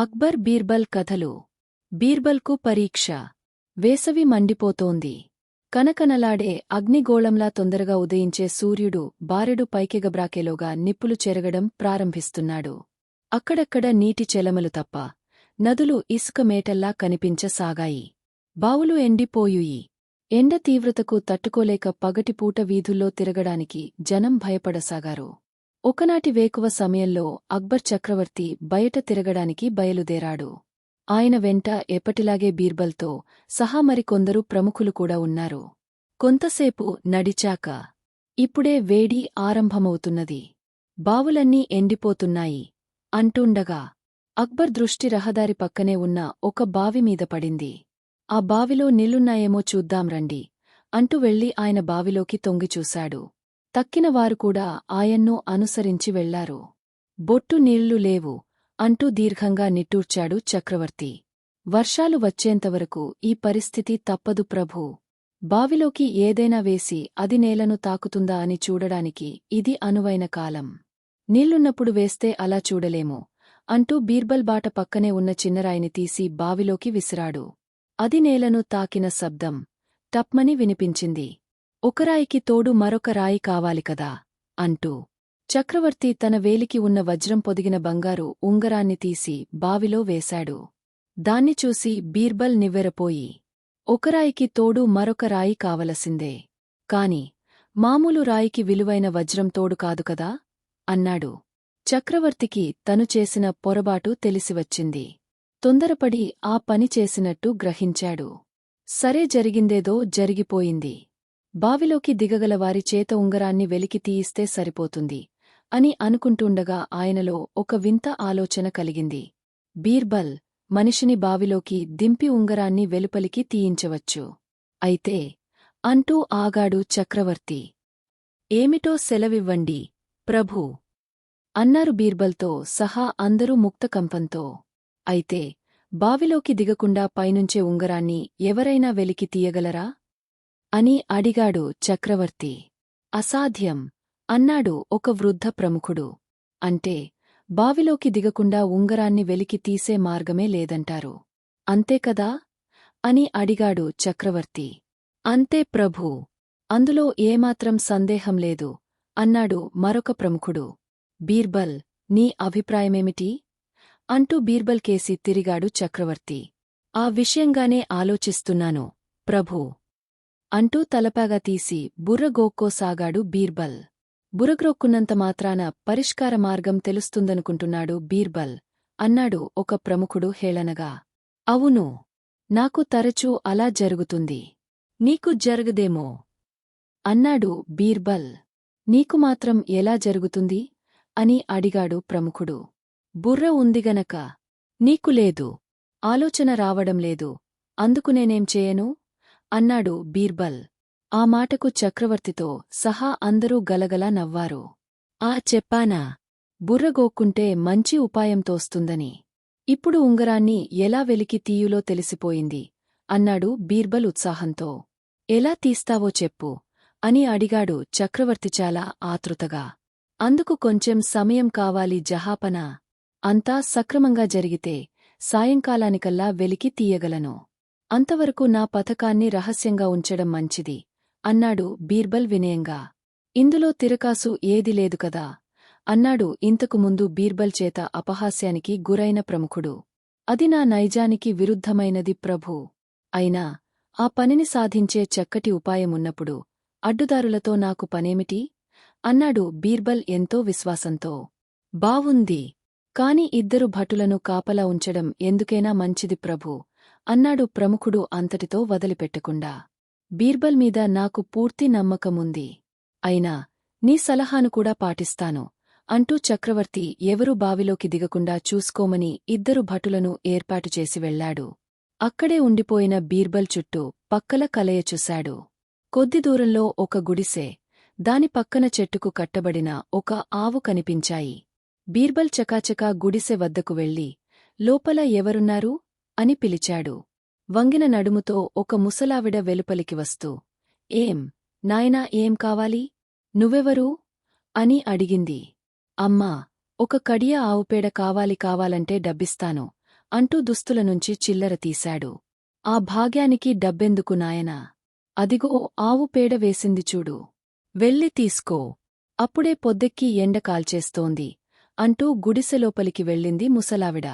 అక్బర్ బీర్బల్ కథలు. బీర్బల్కు పరీక్ష. వేసవి మండిపోతోంది. కనకనలాడే అగ్నిగోళంలా తొందరగా ఉదయించే సూర్యుడు బారెడు పైకెగబ్రాకేలోగా నిప్పులు చెరగడం ప్రారంభిస్తున్నాడు. అక్కడక్కడ నీటి చెలమలు తప్ప నదులు ఇసుక మేటల్లా కనిపించసాగాయి. బావులు ఎండిపోయుయి. ఎండ తీవ్రతకు తట్టుకోలేక పగటిపూట వీధుల్లో తిరగడానికి జనం భయపడసాగారు. ఒకనాటి వేకువ సమయంలో అక్బర్ చక్రవర్తి బయట తిరగడానికి బయలుదేరాడు. ఆయన వెంట ఎప్పటిలాగే బీర్బల్తో సహా మరికొందరు ప్రముఖులు కూడా ఉన్నారు. కొంతసేపు నడిచాక ఇప్పుడే వేడి ఆరంభమవుతున్నది, బావులన్నీ ఎండిపోతున్నాయి అంటుండగా అక్బర్ దృష్టి రహదారి పక్కనే ఉన్న ఒక బావిమీద పడింది. ఆ బావిలో నీళ్లున్నాయేమో చూద్దాం రండి అంటూ వెళ్లి ఆయన బావిలోకి తొంగిచూశాడు. తక్కినవారు కూడా ఆయన్ను అనుసరించి వెళ్లారు. బొట్టు నీళ్లు లేవు అంటూ దీర్ఘంగా నిట్టూర్చాడు చక్రవర్తి. వర్షాలు వచ్చేంతవరకు ఈ పరిస్థితి తప్పదు ప్రభూ. బావిలోకి ఏదైనా వేసి అది నేలను తాకుతుందా అని చూడడానికి ఇది అనువైన కాలం. నీళ్లున్నప్పుడు వేస్తే అలా చూడలేము అంటూ బీర్బల్ బాట పక్కనే ఉన్న చిన్నరాయిని తీసి బావిలోకి విసిరాడు. అది నేలను తాకిన శబ్దం టప్మని వినిపించింది. ఒకరాయికి తోడు మరొక రాయి కావాలి కదా అంటూ చక్రవర్తి తన వేలికి ఉన్న వజ్రం పొదిగిన బంగారు ఉంగరాన్ని తీసి బావిలో వేశాడు. దాన్ని చూసి బీర్బల్ నివ్వెరపోయి, ఒకరాయికి తోడు మరొక రాయి కావలసిందే, కాని మామూలు రాయికి విలువైన వజ్రం తోడు కాదు కదా అన్నాడు. చక్రవర్తికి తను చేసిన పొరబాటు తెలిసివచ్చింది. తొందరపడి ఆ పని చేసినట్టు గ్రహించాడు. సరే, జరిగిందేదో జరిగిపోయింది. బావిలోకి దిగగలవారి చేత ఉంగరాన్ని వెలికి తీయిస్తే సరిపోతుంది అని అనుకుంటుండగా ఆయనలో ఒక వింత ఆలోచన కలిగింది. బీర్బల్ మనిషిని బావిలోకి దింపి ఉంగరాన్ని వెలుపలికి తీయించవచ్చు. అయితే అంటూ ఆగాడు చక్రవర్తి. ఏమిటో సెలవివ్వండి ప్రభూ అన్నారు బీర్బల్తో సహా అందరూ ముక్తకంపంతో. అయితే బావిలోకి దిగకుండా పైనుంచే ఉంగరాన్ని ఎవరైనా వెలికి తీయగలరా అని అడిగాడు చక్రవర్తి. అసాధ్యం అన్నాడు ఒక వృద్ధ ప్రముఖుడు. అంటే బావిలోకి దిగకుండా ఉంగరాన్ని వెలికి తీసే మార్గమే లేదంటారు, అంతేకదా అని అడిగాడు చక్రవర్తి. అంతే ప్రభూ, అందులో ఏమాత్రం సందేహం లేదు అన్నాడు మరొక ప్రముఖుడు. బీర్బల్, నీ అభిప్రాయమేమిటి అంటూ బీర్బల్ కేసి తిరిగాడు చక్రవర్తి. ఆ విషయంగానే ఆలోచిస్తున్నాను ప్రభూ అంటూ తలపాగా తీసి బుర్రగోక్కోసాగాడు బీర్బల్. బుర్రగ్రోక్కున్నంత మాత్రాన పరిష్కార మార్గం తెలుస్తుందనుకుంటున్నాడు బీర్బల్ అన్నాడు ఒక ప్రముఖుడు హేళనగా. అవును, నాకు తరచూ అలా జరుగుతుంది, నీకు జరగదేమో అన్నాడు బీర్బల్. నీకు మాత్రం ఎలా జరుగుతుంది అని అడిగాడు ప్రముఖుడు. బుర్ర ఉందిగనక నీకు లేదు, ఆలోచన రావడం లేదు, అందుకు నేనేం చేయను అన్నాడు బీర్బల్. ఆ మాటకు చక్రవర్తితో సహా అందరూ గలగలా నవ్వారు. ఆ చెప్పానా, బుర్రగోక్కుంటే మంచి ఉపాయం తోస్తుందని. ఇప్పుడు ఉంగరాన్ని ఎలా వెలికి తీయులో తెలిసిపోయింది అన్నాడు బీర్బల్ ఉత్సాహంతో. ఎలా తీస్తావో చెప్పు అని అడిగాడు చక్రవర్తి చాలా ఆతృతగా. అందుకు కొంచెం సమయం కావాలి జహాపనా. అంతా సక్రమంగా జరిగితే సాయంకాలానికల్లా వెలికి తీయగలను. అంతవరకు నా పథకాన్ని రహస్యంగా ఉంచడం మంచిది అన్నాడు బీర్బల్ వినయంగా. ఇందులో తిరకాసు ఏది లేదు కదా అన్నాడు ఇంతకు ముందు బీర్బల్ చేత అపహాస్యానికి గురైన ప్రముఖుడు. అది నా నైజానికి విరుద్ధమైనది ప్రభూ. అయినా ఆ పనిని సాధించే చక్కటి ఉపాయమున్నప్పుడు అడ్డుదారులతో నాకు పనేమిటి అన్నాడు బీర్బల్ ఎంతో విశ్వాసంతో. బావుంది, కాని ఇద్దరు భటులను కాపలా ఉంచడం ఎందుకైనా మంచిది ప్రభూ అన్నాడు ప్రముఖుడు అంతటితో వదిలిపెట్టకుండా. బీర్బల్ మీద నాకు పూర్తి నమ్మకముంది, అయినా నీ సలహాను కూడా పాటిస్తాను అంటూ చక్రవర్తి ఎవరూ బావిలోకి దిగకుండా చూసుకోమని ఇద్దరు భటులను ఏర్పాటు చేసి వెళ్లాడు. అక్కడే ఉండిపోయిన బీర్బల్ చుట్టూ పక్కల కలయ చూశాడు. కొద్ది దూరంలో ఒక గుడిసె, దాని పక్కన చెట్టుకు కట్టబడిన ఒక ఆవు కనిపించాయి. బీర్బల్ చకాచకా గుడిసె వద్దకు వెళ్లి, లోపల ఎవరున్నారు అని పిలిచాడు. వంగిన నడుముతో ఒక ముసలావిడ వెలుపలికి వస్తూ, ఏం నాయనా, ఏం కావాలి, నువ్వెవరూ అని అడిగింది. అమ్మా, ఒక కడియ ఆవుపేడ కావాలంటే డబ్బిస్తాను అంటూ దుస్తుల నుంచి చిల్లర తీశాడు. ఆ భాగ్యానికి డబ్బెందుకు నాయనా? అదిగో ఆవు పేడ వేసింది చూడు. వెళ్ళి తీసుకో. అప్పుడే పొద్దెక్కి ఎండ కాల్చేస్తోంది అంటూ గుడిసెలోపలికి వెళ్ళింది ముసలావిడ.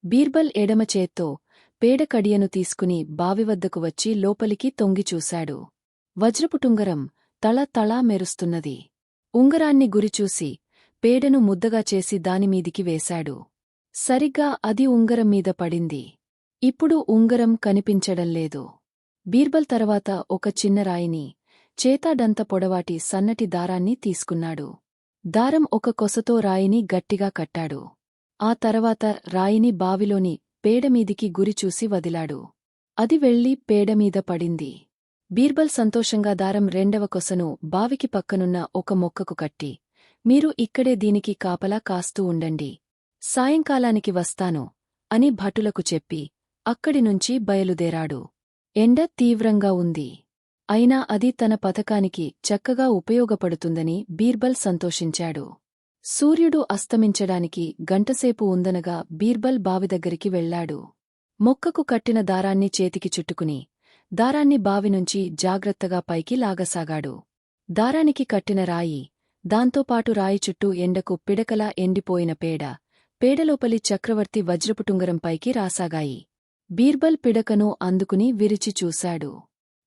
బీర్బల్ ఎడమచేత్తో పేడ కడియను తీసుకుని బావివద్దకు వచ్చి లోపలికి తొంగిచూశాడు. వజ్రపుటుంగరం తళ తళా మెరుస్తున్నది. ఉంగరాన్ని గురిచూసి పేడను ముద్దగా చేసి దానిమీదికి వేశాడు. సరిగ్గా అది ఉంగరం మీద పడింది. ఇప్పుడు ఉంగరం కనిపించడంలేదు. బీర్బల్ తర్వాత ఒక చిన్న రాయిని, చేతాడంత పొడవాటి సన్నటి దారాన్ని తీసుకున్నాడు. దారం ఒక కొసతో రాయిని గట్టిగా కట్టాడు. ఆ తర్వాత రాయిని బావిలోని పేడమీదికి గురిచూసి వదిలాడు. అది వెళ్లి పేడమీద పడింది. బీర్బల్ సంతోషంగా దారం రెండవ కొసను బావికి పక్కనున్న ఒక మొక్కకు కట్టి, మీరు ఇక్కడే దీనికి కాపలా కాస్తూ ఉండండి. సాయంకాలానికి వస్తాను అని భటులకు చెప్పి అక్కడినుంచి బయలుదేరాడు. ఎండ తీవ్రంగా ఉంది. అయినా అది తన పథకానికి చక్కగా ఉపయోగపడుతుందని బీర్బల్ సంతోషించాడు. సూర్యుడు అస్తమించడానికి గంటసేపు ఉందనగా బీర్బల్ బావిదగ్గరికి వెళ్లాడు. మొక్కకు కట్టిన దారాన్ని చేతికి చుట్టుకుని దారాన్ని బావినుంచి జాగ్రత్తగా పైకి లాగసాగాడు. దారానికి కట్టిన రాయి, దాంతోపాటు రాయి చుట్టూ ఎండకు పిడకలా ఎండిపోయిన పేడలోపలి చక్రవర్తి వజ్రపుటుంగరం పైకి రాసాగాయి. బీర్బల్ పిడకను అందుకుని విరిచి చూశాడు.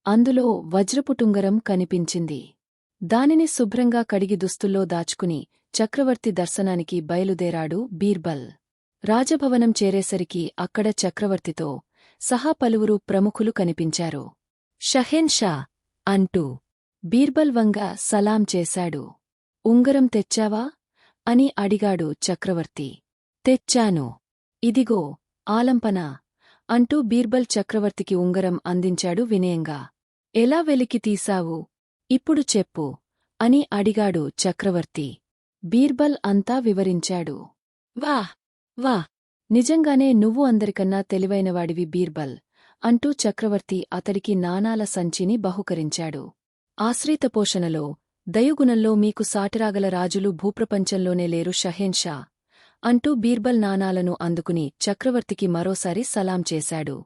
అందులో వజ్రపుటుంగరం కనిపించింది. దానిని శుభ్రంగా కడిగి దుస్తుల్లో దాచుకుని చక్రవర్తి దర్శనానికి బయలుదేరాడు బీర్బల్. రాజభవనం చేరేసరికి అక్కడ చక్రవర్తితో సహా పలువురు ప్రముఖులు కనిపించారు. షహెన్ షా అంటూ బీర్బల్ వంగ సలాం చేశాడు. ఉంగరం తెచ్చావా? అని అడిగాడు చక్రవర్తి. తెచ్చాను. ఇదిగో ఆలంపన అంటూ బీర్బల్ చక్రవర్తికి ఉంగరం అందించాడు వినయంగా. ఎలా వెలికి తీశావు? ఇప్పుడు చెప్పు అని అడిగాడు చక్రవర్తి. బీర్బల్ అంతా వివరించాడు. వాహ్ వాహ్, నిజంగానే నువ్వు అందరికన్నా తెలివైనవాడివి బీర్బల్ అంటూ చక్రవర్తి అతడికి నాణాల సంచిని బహుకరించాడు. ఆశ్రితపోషణలో, దయుగుణంలో మీకు సాటిరాగల రాజులు భూప్రపంచంలోనే లేరు షహెన్ షా అంటూ బీర్బల్ నాణాలను అందుకుని చక్రవర్తికి మరోసారి సలాం చేశాడు.